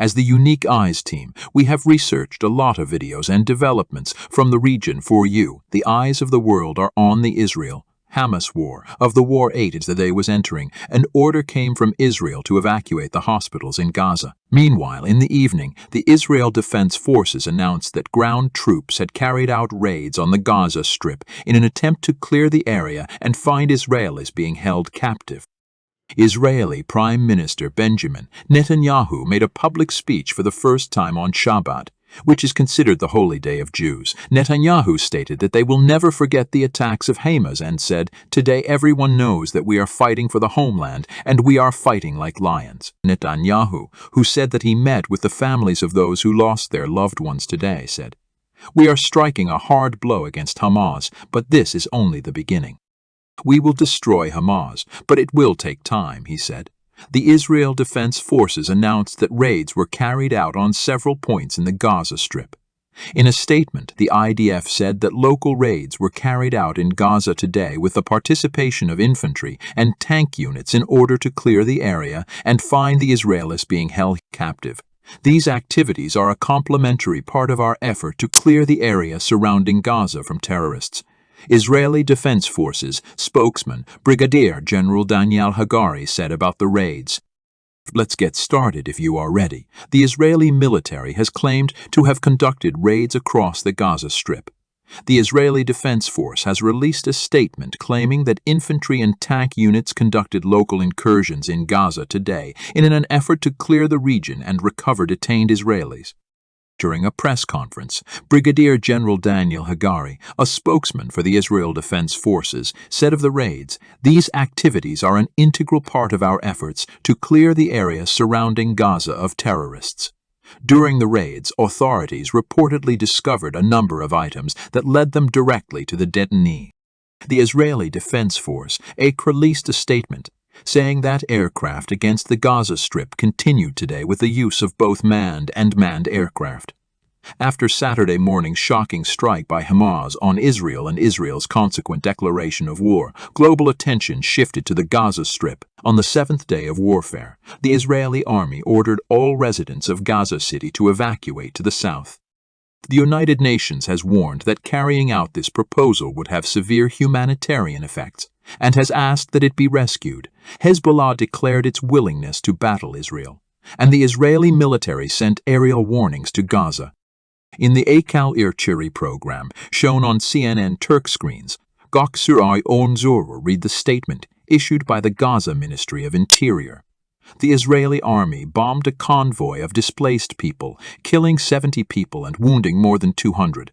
As the Unique Eyes team, we have researched a lot of videos and developments from the region for you. The eyes of the world are on the Israel-Hamas war. Of the war 8 the day was entering, an order came from Israel to evacuate the hospitals in Gaza. Meanwhile, in the evening, the Israel Defense Forces announced that ground troops had carried out raids on the Gaza Strip in an attempt to clear the area and find Israelis being held captive. Israeli Prime Minister Benjamin Netanyahu made a public speech for the first time on Shabbat, which is considered the holy day of Jews. Netanyahu stated that they will never forget the attacks of Hamas and said, "Today everyone knows that we are fighting for the homeland and we are fighting like lions." Netanyahu, who said that he met with the families of those who lost their loved ones today, said, "We are striking a hard blow against Hamas, but this is only the beginning. We will destroy Hamas, but it will take time," he said. The Israel Defense Forces announced that raids were carried out on several points in the Gaza Strip. In a statement, the IDF said that local raids were carried out in Gaza today with the participation of infantry and tank units in order to clear the area and find the Israelis being held captive. These activities are a complementary part of our effort to clear the area surrounding Gaza from terrorists. Israeli Defense Forces spokesman Brigadier General Daniel Hagari said about the raids, "Let's get started if you are ready." The Israeli military has claimed to have conducted raids across the Gaza Strip. The Israeli Defense Force has released a statement claiming that infantry and tank units conducted local incursions in Gaza today in an effort to clear the region and recover detained Israelis. During a press conference, Brigadier General Daniel Hagari, a spokesman for the Israel Defense Forces, said of the raids, "These activities are an integral part of our efforts to clear the area surrounding Gaza of terrorists." During the raids, authorities reportedly discovered a number of items that led them directly to the detonee. The Israeli Defense Force released a statement saying that aircraft against the Gaza Strip continued today with the use of both manned and manned aircraft. After Saturday morning's shocking strike by Hamas on Israel and Israel's consequent declaration of war, global attention shifted to the Gaza Strip. On the 7th day of warfare, the Israeli army ordered all residents of Gaza City to evacuate to the south. The United Nations has warned that carrying out this proposal would have severe humanitarian effects, and has asked that it be rescued. Hezbollah declared its willingness to battle Israel, and the Israeli military sent aerial warnings to Gaza. In the Akal Irchiri program, shown on CNN Turk screens, Gok Suray Onzuru read the statement issued by the Gaza Ministry of Interior. The Israeli army bombed a convoy of displaced people, killing 70 people and wounding more than 200.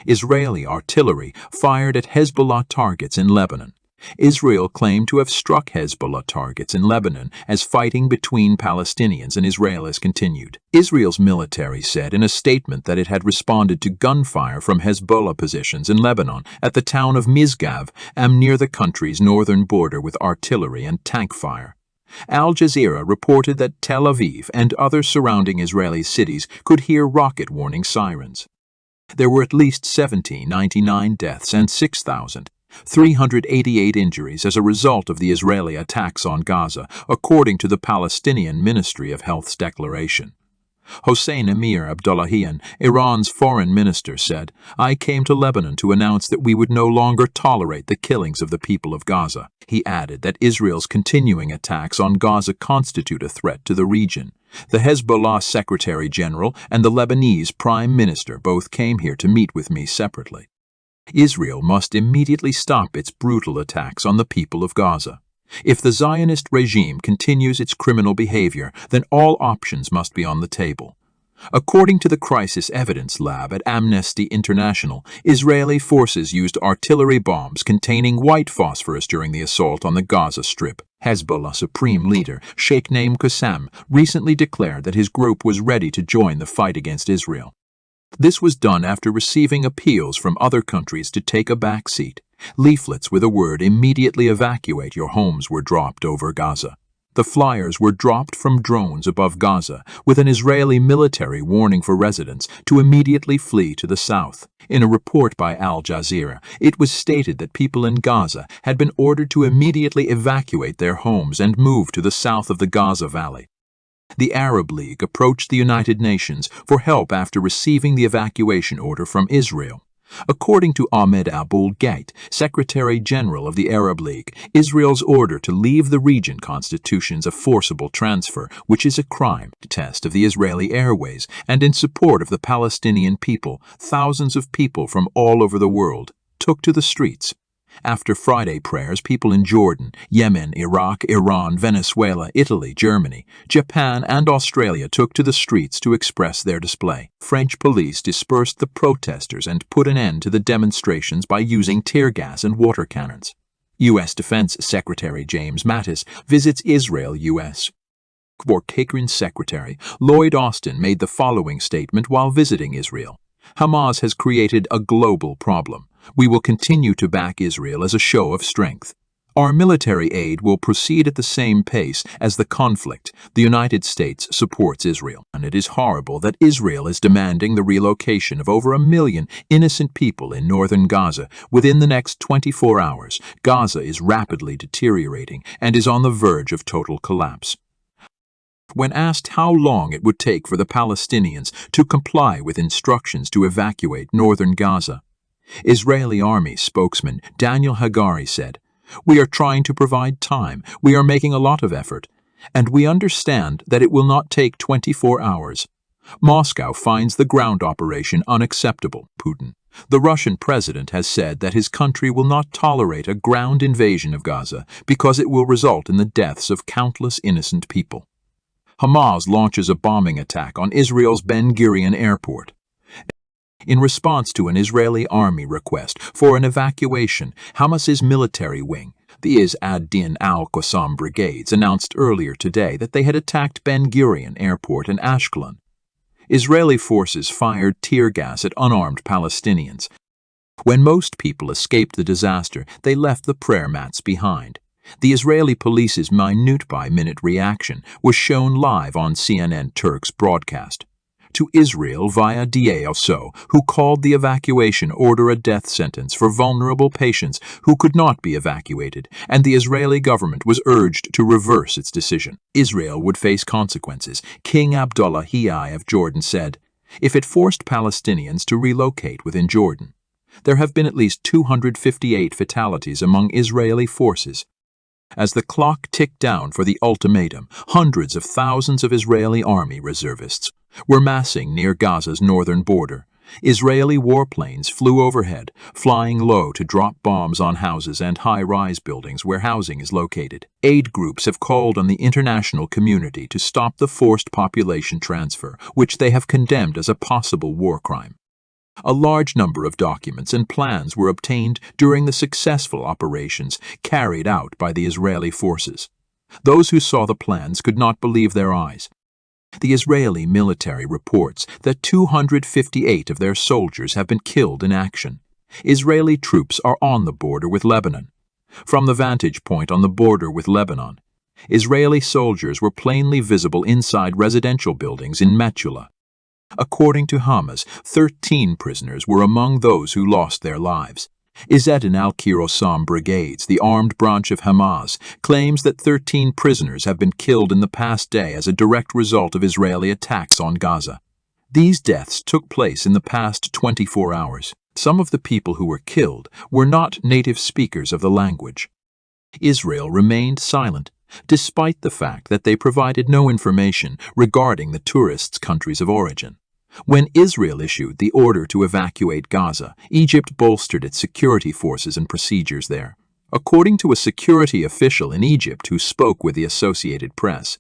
Israeli artillery fired at Hezbollah targets in Lebanon. Israel claimed to have struck Hezbollah targets in Lebanon as fighting between Palestinians and Israelis continued. Israel's military said in a statement that it had responded to gunfire from Hezbollah positions in Lebanon at the town of Misgav, near the country's northern border, with artillery and tank fire. Al Jazeera reported that Tel Aviv and other surrounding Israeli cities could hear rocket warning sirens. There were at least 99 deaths and 6,388 injuries as a result of the Israeli attacks on Gaza, according to the Palestinian Ministry of Health's declaration. Hossein Amir Abdullahian, Iran's foreign minister, said, "I came to Lebanon to announce that we would no longer tolerate the killings of the people of Gaza." He added that Israel's continuing attacks on Gaza constitute a threat to the region. The Hezbollah Secretary General and the Lebanese Prime Minister both came here to meet with me separately. Israel must immediately stop its brutal attacks on the people of Gaza. If the Zionist regime continues its criminal behavior, then all options must be on the table. According to the Crisis Evidence Lab at Amnesty International, Israeli forces used artillery bombs containing white phosphorus during the assault on the Gaza Strip. Hezbollah Supreme Leader Sheikh Naim Qassem recently declared that his group was ready to join the fight against Israel. This was done after receiving appeals from other countries to take a back seat. Leaflets with the word "immediately evacuate your homes" were dropped over Gaza. The flyers were dropped from drones above Gaza, with an Israeli military warning for residents to immediately flee to the south. In a report by Al Jazeera, it was stated that people in Gaza had been ordered to immediately evacuate their homes and move to the south of the Gaza Valley. The Arab League approached the United Nations for help after receiving the evacuation order from Israel. According to Ahmed Abul-Gheit, Secretary General of the Arab League, Israel's order to leave the region constitutes a forcible transfer, which is a crime, test of the Israeli airways, and in support of the Palestinian people. Thousands of people from all over the world took to the streets. After Friday prayers, people in Jordan, Yemen, Iraq, Iran, Venezuela, Italy, Germany, Japan, and Australia took to the streets to express their display. French police dispersed the protesters and put an end to the demonstrations by using tear gas and water cannons. U.S. Defense Secretary James Mattis visits Israel. U.S. Cabinet Secretary Lloyd Austin made the following statement while visiting Israel. Hamas has created a global problem. We will continue to back Israel as a show of strength. Our military aid will proceed at the same pace as the conflict. The United States supports Israel, and it is horrible that Israel is demanding the relocation of over 1 million innocent people in northern Gaza within the next 24 hours. Gaza is rapidly deteriorating and is on the verge of total collapse. When asked how long it would take for the Palestinians to comply with instructions to evacuate northern Gaza, Israeli army spokesman Daniel Hagari said, "We are trying to provide time, we are making a lot of effort, and we understand that it will not take 24 hours. Moscow finds the ground operation unacceptable." Putin, the Russian president, has said that his country will not tolerate a ground invasion of Gaza because it will result in the deaths of countless innocent people. Hamas launches a bombing attack on Israel's Ben Gurion airport. In response to an Israeli army request for an evacuation, Hamas's military wing, the Izz ad-Din al-Qassam brigades, announced earlier today that they had attacked Ben Gurion airport in Ashkelon. Israeli forces fired tear gas at unarmed Palestinians. When most people escaped the disaster, they left the prayer mats behind. The Israeli police's minute-by-minute reaction was shown live on CNN Turk's broadcast. To Israel via DASO, who called the evacuation order a death sentence for vulnerable patients who could not be evacuated, and the Israeli government was urged to reverse its decision. Israel would face consequences. King Abdullah II of Jordan said, if it forced Palestinians to relocate within Jordan. There have been at least 258 fatalities among Israeli forces. As the clock ticked down for the ultimatum, hundreds of thousands of Israeli army reservists were massing near Gaza's northern border. Israeli warplanes flew overhead, flying low to drop bombs on houses and high-rise buildings where housing is located. Aid groups have called on the international community to stop the forced population transfer, which they have condemned as a possible war crime. A large number of documents and plans were obtained during the successful operations carried out by the Israeli forces. Those who saw the plans could not believe their eyes. The Israeli military reports that 258 of their soldiers have been killed in action. Israeli troops are on the border with Lebanon. From the vantage point on the border with Lebanon, Israeli soldiers were plainly visible inside residential buildings in Metula. According to Hamas, 13 prisoners were among those who lost their lives. Izz ad-Din al-Qassam brigades, the armed branch of Hamas, claims that 13 prisoners have been killed in the past day as a direct result of Israeli attacks on Gaza. These deaths took place in the past 24 hours. Some of the people who were killed were not native speakers of the language. Israel remained silent, despite the fact that they provided no information regarding the tourists' countries of origin. When Israel issued the order to evacuate Gaza, Egypt bolstered its security forces and procedures there. According to a security official in Egypt who spoke with the Associated Press,